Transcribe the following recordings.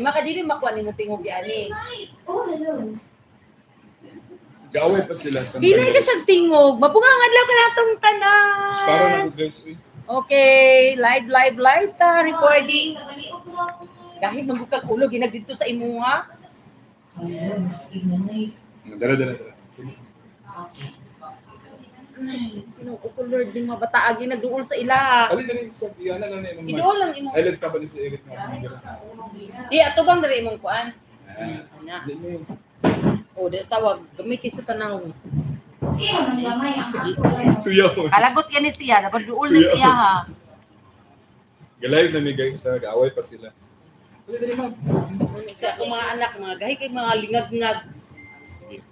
Makadili makuha ni mo tingog ani. Oh, hello. Gaway pa sila sa Hinay ka siyang tingog. Mabungangad lang ka natong tanan. Para na ko guys. Okay, live ta recording. Dahil magbuka ulo ginag dito sa imuha. Dara. Ko Lord ding mabataagi na duol sa ila. Ali dali sa iyana lang ni. Iduol lang imo. Ay sa bali sa irit mo. Di ato bang dali imong kuan? Ana. Dili. O di tawag gamitin sa tanaw. Suyaw. Kalagot yan ni siya, dapat duol na siya ha. Galive na mi guys sa gaway pa sila. Dali ma'am. Sa akong mga anak, mga gahi kay mga lingag-ngag. Sige,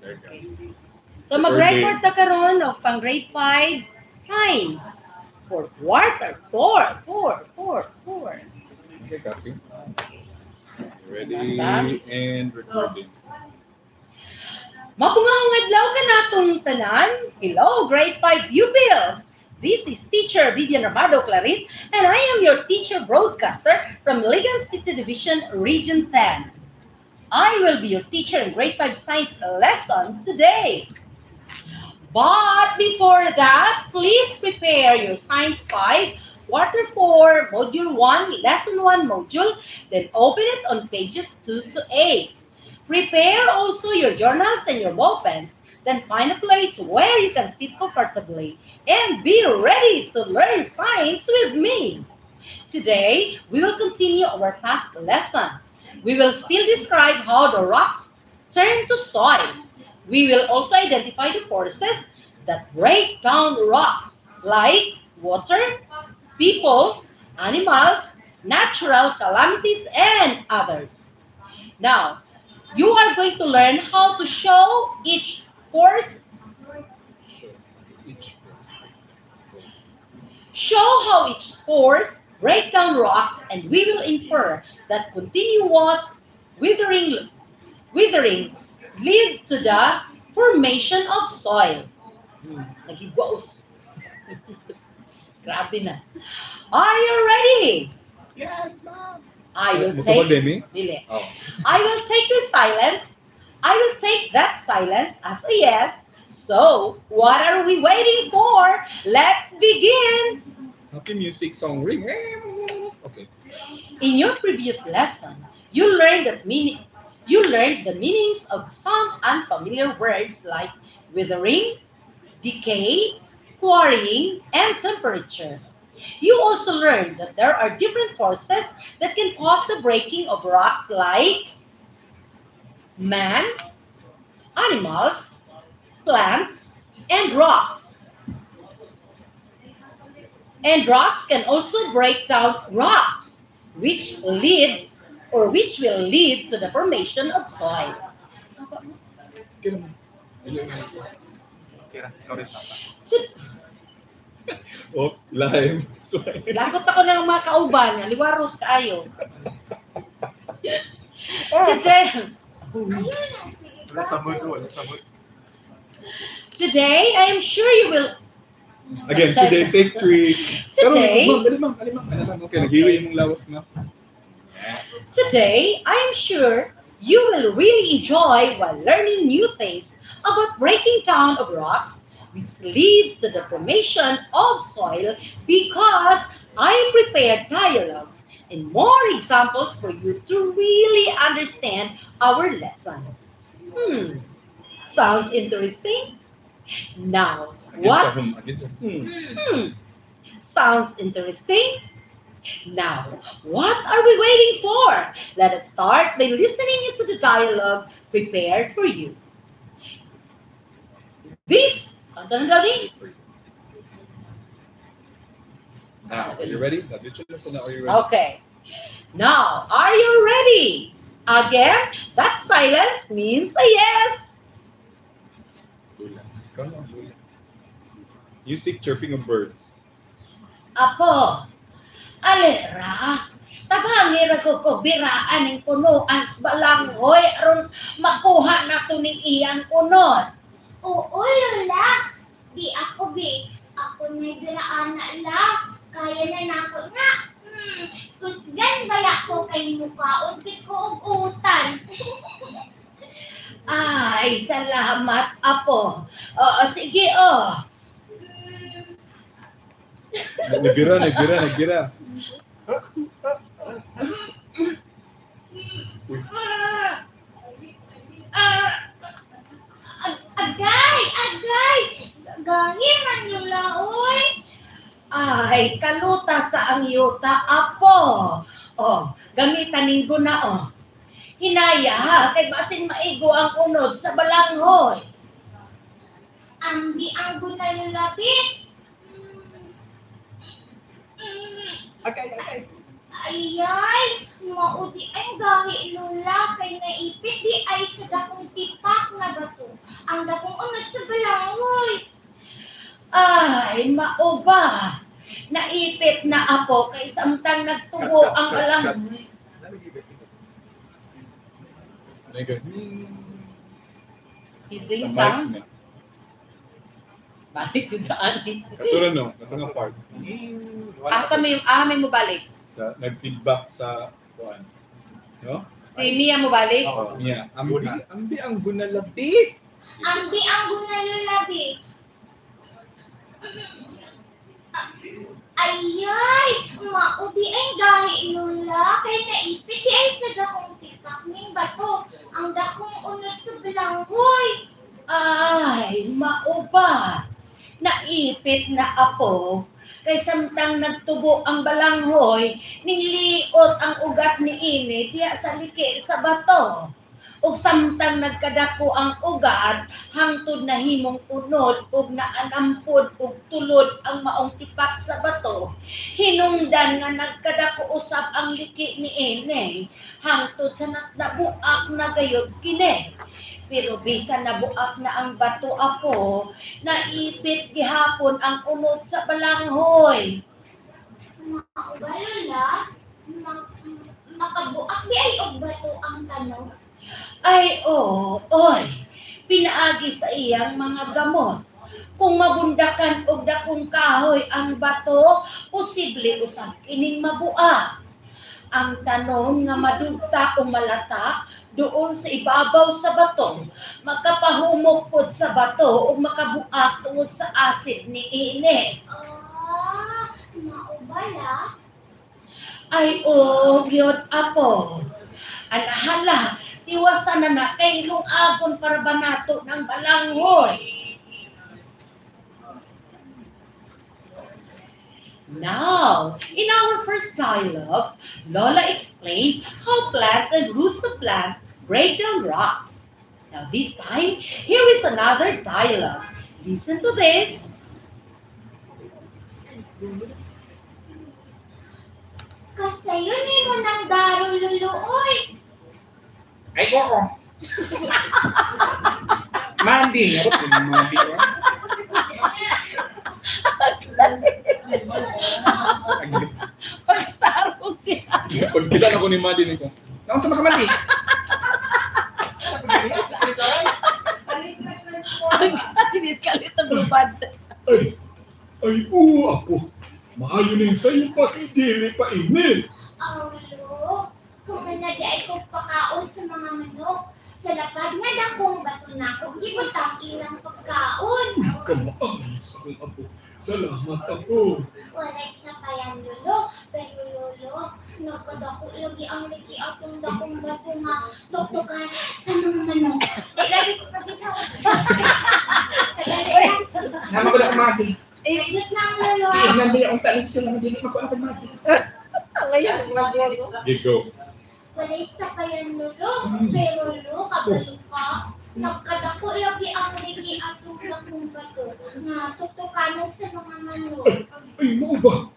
So mag-report ta karon og pang grade 5 science for quarter 4. Okay, copy. Ready and recording. Mapungahong adlaw ka natong tanan. Hello, grade 5 pupils. This is teacher Vivian Rabado Clarit, and I am your teacher broadcaster from Ligan City Division, Region 10. I will be your teacher in grade 5 science lesson today. But before that, please prepare your Science 5, Quarter 4, Module 1, Lesson 1 module, then open it on pages 2 to 8. Prepare also your journals and your ball pens, then find a place where you can sit comfortably and be ready to learn science with me. Today, we will continue our past lesson. We will still describe how the rocks turn to soil. We will also identify the forces that break down rocks, like water, people, animals, natural calamities, and others. Now, you are going to learn how to show each force. Show how each force break down rocks, and we will infer that continuous withering lead to the formation of soil. Nagigwaos. Grabe na. Are you ready? Yes, ma'am. I will Mukha take Dili. I will take this silence. I will take that silence as a yes. So, what are we waiting for? Let's begin. Happy music song ring. Okay. In your previous lesson, you learned the meanings of some unfamiliar words like withering, decay, quarrying, and temperature. You also learned that there are different forces that can cause the breaking of rocks like man, animals, plants, and rocks. And rocks can also break down rocks, which will lead to the formation of soil. Oops, live. Lagot ako ng mga kauban, liwaros kaayo. Today, I am sure you will. Again, today, take 3. Today, Okay, naghiwi yung lawas na. Today, I am sure you will really enjoy while learning new things about breaking down of rocks, which lead to the formation of soil, because I prepared dialogues and more examples for you to really understand our lesson. Sounds interesting? Now, what? Sounds interesting? Now, what are we waiting for? Let us start by listening into the dialogue prepared for you. This, Now, are you ready? Are you ready? Okay. Now, are you ready? Again, that silence means a yes. Music chirping of birds. Apo, alera, tabangir ko biraan ng punuan sa balanghoy aron makuha na to ning iyang unod. Oo, Lola. Di ako, Ako na biraan na la. Kaya na nako nga. Kusgan baya ko kay mukha, ugit ko og utan. Ay, salamat, Apo. Oo, sige, oh. Nagira. Uy, Agay! Gani man yung laoy. Ay, kaluta sa ang yuta, Apo. Oh, gamitan ninggo na, oh. Hinaya, ha, kay basin maigo ang unod sa balanghoy. Ang di ang gunay labit. Agay. Ayay, maudi ay gahi lula kay naipit di ay sa dakong tipak na bato. Ang dakong unod sa balanghoy. Ay, mauba. Naipit na, Apo, kay samtang nagtubo ang balanghoy. Ising sang. Balik yung daan. Katulad no, katulad part. Asa may mo balik? Sa nag-feedback sa kuan. No? Si Mia mo balik? Oo, niya. Ambi ang gunalabit. Ang di ang gunay labit. Ayay, maudi ay gahi lula kay naipit di ay sa dakong tipak ning bato. Ang dakong unod sa balanghoy. Ay, mauba. Naipit na, Apo. Kay samtang nagtubo ang balanghoy, niliot ang ugat ni Ine diya sa liki sa bato. Ug samtang nagkadako ang ugat, hangtod na himong unod ug naanampod ug tulod ang maong tipak sa bato. Hinungdan nga nagkadako usab ang liki ni Ine, hangtod sa nabuak na gayod kini. Pero bisan nabuak na ang bato, Apo, naipit gihapon ang unod sa balanghoy. Mauba lula, makabuak di ay og bato ang tanong. Ay, oy, pinaagi sa iyang mga gamot. Kung mabundakan og dakong kahoy ang bato, posible usab kining mabuak. Ang tanong nga madugta o malata doon sa ibabaw sa bato, makapahumok pod sa bato o makabuak tungod sa asid ni Ine. Mauba la. Ay, gyud, Apo. Anahala, tiwasan na kay agon para banato ng balanghoy. Now, in our first dialogue, Lola explained how plants and roots of plants break down rocks. Now this time, here is another dialogue. Listen to this. Kasayo ni mo ng daro luluoy. Ay, oo. Mandi. Ako po yung mandi. Pag-starong niya. Pag kita na ko ni Madi nito. Naon sa makamandi? Inis kalit na blubad. Ay, Apo. Maayo ning sayo pa kay dili pa init. Aulo, kung na di ay kong pakaon sa mga manok, sa lapad nga dakong bato na kung gibutang ilang pagkaon. Kamaay sa akong Apo. Salamat, Apo. Walay sa payan lolo, pero lolo, nagkadako lagi ang lagi atong dakong bato nga tuktukan sa mga manok. Ay, lagi ko pagkitawas. Nama ko na kumandi. Exit na ang lolo. Tingnan ba yung talis sila na dili makuha ng mandi? Okay, go. Walay sa payan lolo, pero lolo, kabalo ka. Nagkadako lagi ang lagi atong dakong bato nga tuktukanan sa mga manok. Ay, mo ba?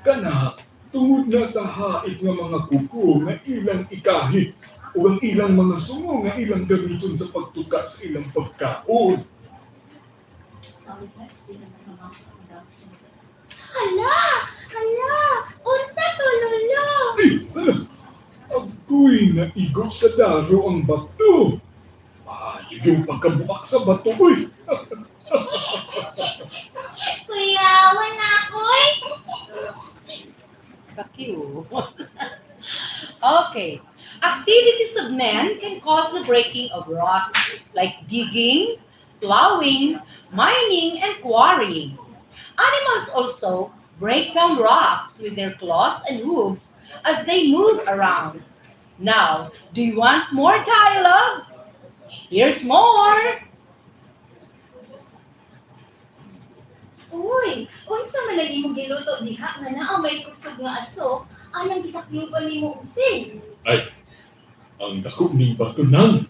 Kana, tungod na sa haig nga mga kuko nga ilang ikahit o ang ilang mga sungo nga ilang gamiton sa pagtuka sa ilang pagkaon. Hala, unsa to lolo? Ay, agoy na igo sa daro ang bato. Yung pagkabuak sa bato, uy! Kuya, wala ko'y. Bakyu. Okay. Activities of men can cause the breaking of rocks, like digging, plowing, mining, and quarrying. Animals also break down rocks with their claws and hooves as they move around. Now, do you want more dialogue? Here's more. Uy, unsa man lagi mo giluto diha nga naa may kusog nga aso, anang gitakluban nimo usig? Ay, ang dako ning bato nang.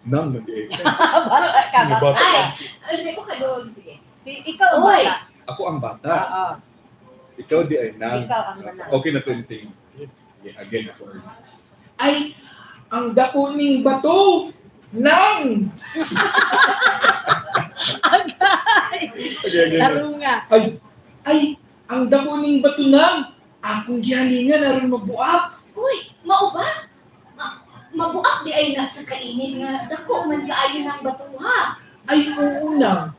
Nang nag-e. Bata ka, May bata bata. Ay, hindi ko kaduog, sige. Ikaw ang Oy. bata. Ako ang bata. Oo, Ikaw di ay nang. ikaw ang manang. Okay na to yung thing. Okay, again ako. Ay, ang dako ning bato. Nang! Agay! Okay, again. Laro nga. Ay, ang dako ning bato nang. Akong gihalingan aron mabuak. Uy, mao ba? Mabuak di ay nasa kainin nga dako man kaayo ng batuha. Ay, oo nang.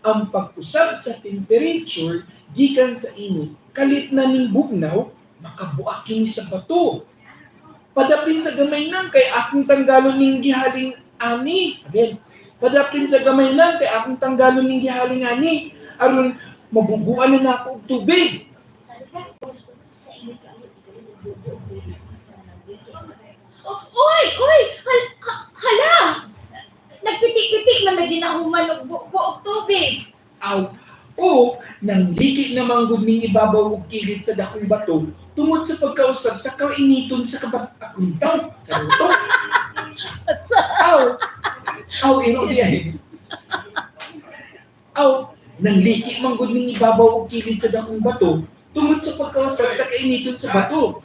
Ang pag-usab sa temperature gikan sa init, kalit na ning bugnaw, makabuak kini sa bato. Padapin sa gamay nang kay akong tanggalon ning gihaling ani. Again, padapin sa gamay nang kay akong tanggalon ning gihaling ani. Aron mabubuan na ako og tubig. Sabi ka, gusto ko sa inyo kaayo. Uy! Hala! Nagpitik-pitik man na ginahuman og buok tubig. Aw, o nang liki na manggod ning ibabaw og kilid sa dakong bato tungod sa pagkausab sa kainiton sa kabakuntaw sa luto. Aw, ino diay. Aw, nang liki manggod ning ibabaw og kilid sa dakong bato tungod sa pagkausab sa kainiton sa bato.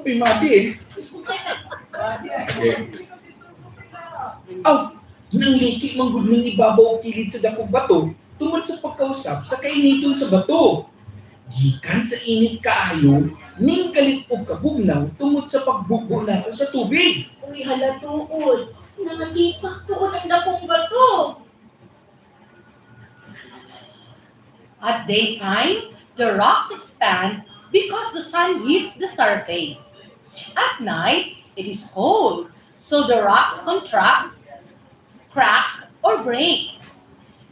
Uy, mati eh. Okay. Aw, nang liki manggod ning ibabaw og kilid sa dakong bato tungod sa pagkausab sa kainiton sa bato. Gikan sa init kaayo, ning kalit og kabugnaw tungod sa pagbugo nato sa tubig. Uy, hala tuod. Nanatipak tuod ang dakong bato. At daytime, the rocks expand because the sun heats the surface. At night, it is cold, so the rocks contract, crack, or break.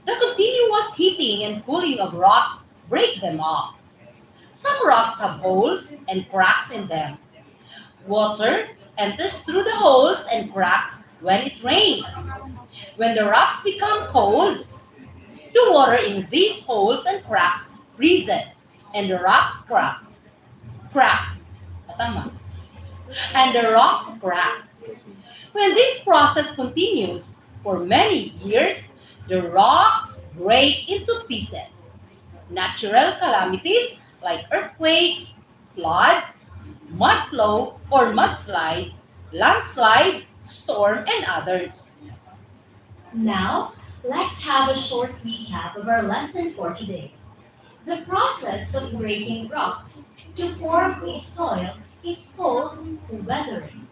The continuous heating and cooling of rocks break them off. Some rocks have holes and cracks in them. Water enters through the holes and cracks when it rains. When the rocks become cold, the water in these holes and cracks freezes, and the rocks crack. Tama. And the rocks crack. When this process continues for many years, the rocks break into pieces. Natural calamities like earthquakes, floods, mud flow or mudslide, landslide, storm, and others. Now, let's have a short recap of our lesson for today. The process of breaking rocks to form a soil is called weathering.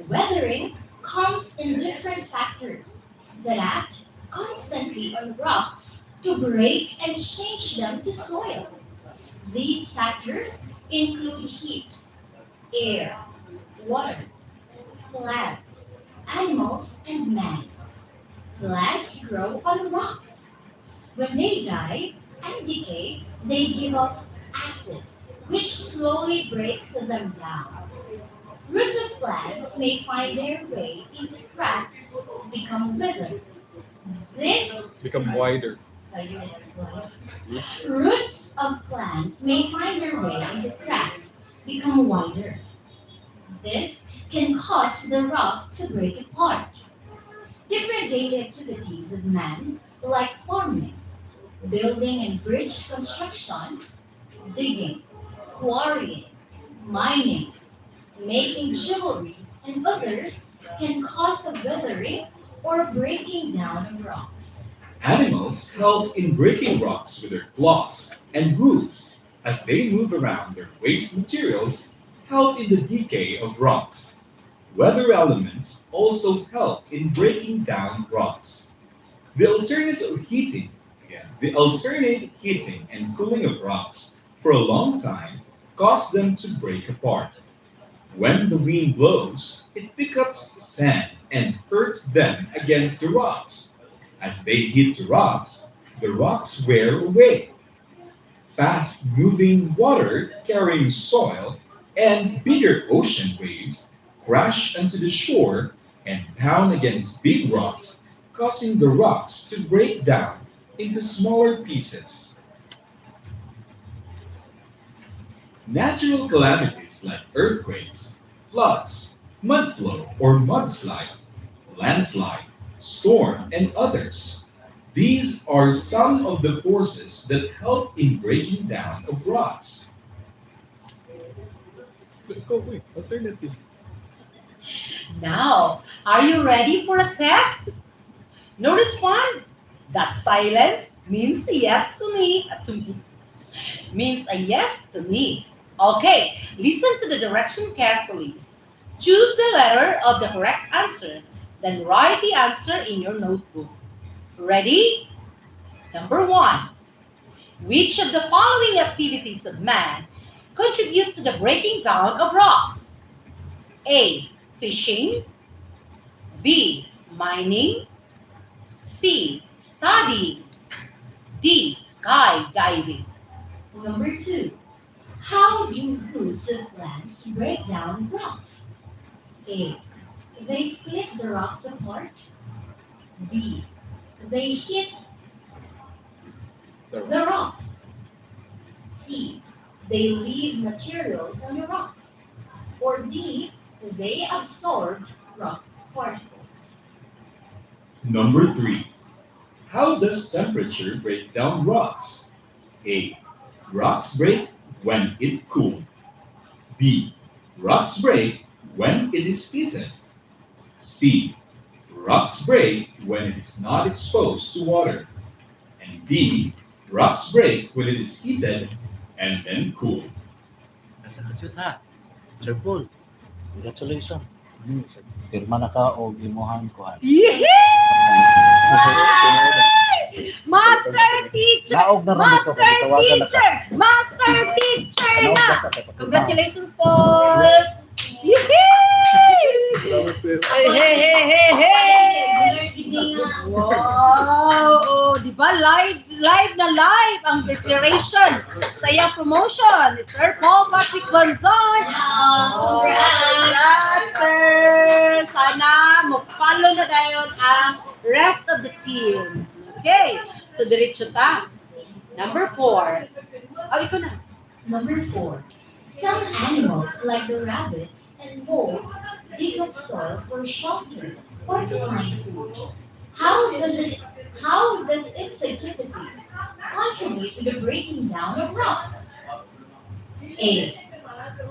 Weathering comes in different factors that act constantly on rocks to break and change them to soil. These factors include heat, air, water, plants, animals, and man. Plants grow on rocks. When they die and decay, they give off acid, which slowly breaks them down. Roots of plants may find their way into cracks, become withered. This Become wider. Roots of plants may find their way into cracks, become wider. This can cause the rock to break apart. Different daily activities of man, like farming, building and bridge construction, digging, quarrying, mining, making jewelries, and others, can cause a weathering or breaking down of rocks. Animals help in breaking rocks with their claws and hooves as they move around their waste materials, help in the decay of rocks. Weather elements also help in breaking down rocks. The alternative of heating Yeah. The alternate heating and cooling of rocks for a long time cause them to break apart. When the wind blows, it picks up sand and hurts them against the rocks. As they hit the rocks wear away. Fast moving water carrying soil and bigger ocean waves crash onto the shore and pound against big rocks, causing the rocks to break down into smaller pieces. Natural calamities like earthquakes, floods, mud flow or mudslide, landslide, storm, and others. These are some of the forces that help in breaking down of rocks. Go, wait, alternative. Now, are you ready for a test? Notice one. That silence means yes to me, means a yes to me. Okay, listen to the direction carefully. Choose the letter of the correct answer, then write the answer in your notebook. Ready? Number one. Which of the following activities of man contribute to the breaking down of rocks? A. Fishing. B. Mining. C. Studying. D. Skydiving. Number two, how do roots of plants break down rocks? A. They split the rocks apart. B. They hit the rocks. C. They leave materials on the rocks. Or D. They absorb rock particles. Number three. How does temperature break down rocks? A. Rocks break when it cools. B. Rocks break when it is heated. C. Rocks break when it is not exposed to water. And D. Rocks break when it is heated and then cooled. Shoot ha. Sir Paul, congratulations. Pirma na ka o imuhang kuhan. Yay! Master teacher! Naog na rin ito. Master Tawagan na ka. teacher! Master teacher Naog na! na sa kapatid. Congratulations, Paul! Yay! Hey, hey, hey, hey, hey! Wow! Oh, di ba? Live na live ang declaration sa iyang promotion ni Sir Paul Patrick Gonzon. Oh, congrats, sir! Sana mag-follow na tayo ang rest of the team. Okay, so diretso ta. Number 4. Ay, ko na. Number four, some animals like the rabbits and moles dig up soil for shelter or to find food. How does it how does its activity contribute to the breaking down of rocks? A.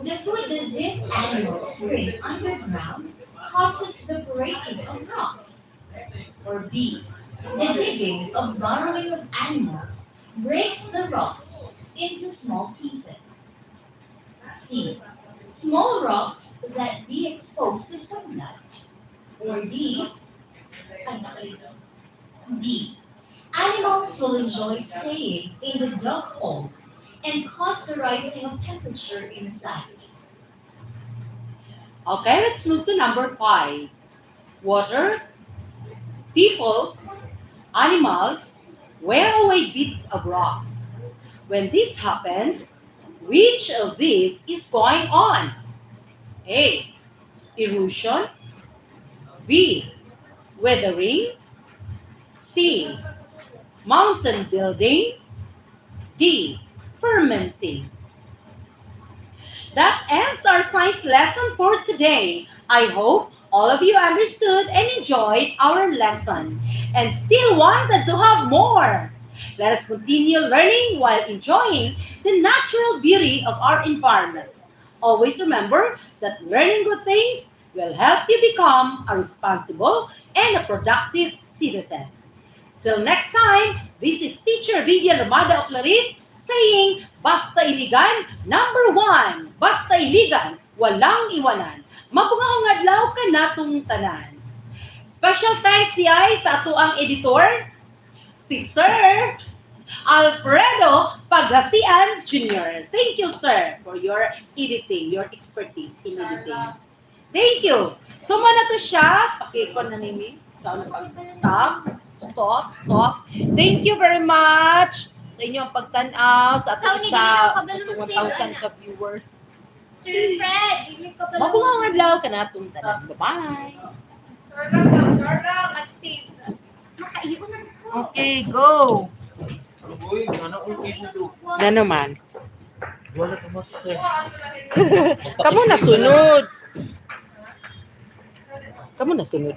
The food that these animals bring underground causes the breaking of rocks. Or B. The digging of burrowing of animals breaks the rocks into small pieces. C. Small rocks that be exposed to sunlight. Or D. D. Animals will enjoy staying in the dug holes and cause the rising of temperature inside. Okay, let's move to number 5. Water, people, animals wear away bits of rocks. When this happens, which of these is going on? A. Erosion. B. Weathering. C. Mountain building. D. Fermenting. That ends our science lesson for today. I hope all of you understood and enjoyed our lesson and still wanted to have more. Let us continue learning while enjoying the natural beauty of our environment. Always remember that learning good things will help you become a responsible and a productive citizen. Till next time, this is Teacher Vivian Romada of Larit saying, Basta iligan, number 1, basta iligan, walang iwanan. Mabungahong adlaw ka natong tanan. Special thanks di ay sa ato ang editor, si Sir Alfredo Pagasian Jr. Thank you, sir, for your editing, your expertise in editing. Thank you. So, na to siya. Pakikon na nimi. So, ano pag stop. Thank you very much sa inyong pagtanaw sa ating Sauni, isa hindi ka balong 1,000 ka viewers. Sir Fred, hindi ka pala. Mabungang adlaw ka na itong tanan. Bye-bye. Mag-save. Makaiwan na ko. Okay, go. Uy, ano ulti mo do? Na naman. Wala ka mas Kamu na sunod. Kamu na sunod.